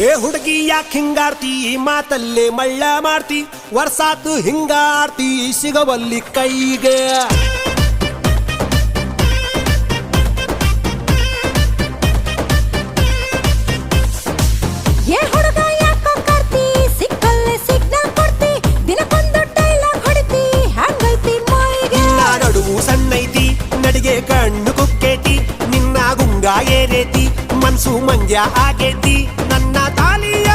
ಏ ಹುಡುಗಿ ಯಾಕೆ ಹಿಂಗಾರ್ತಿ ಮಾತಲ್ಲೇ ಮಳ್ಳ ಮಾಡ್ತಿ ವರ್ಷಾತು ಹಿಂಗಾರ್ತಿ ಸಿಗವಲ್ಲಿ ಕೈಗೆ ನಡುವು ಸಣ್ಣೈತಿ ನಡಿಗೆ ಕಣ್ಣು ಕುಕ್ಕೇತಿ ನಿನ್ನ ಗುಂಗ ಏರೇತಿ ಮನ್ಸು ಮಂಗ್ಯ ಆಗೇತಿ ನನ್ನ ತಾಲಿಯ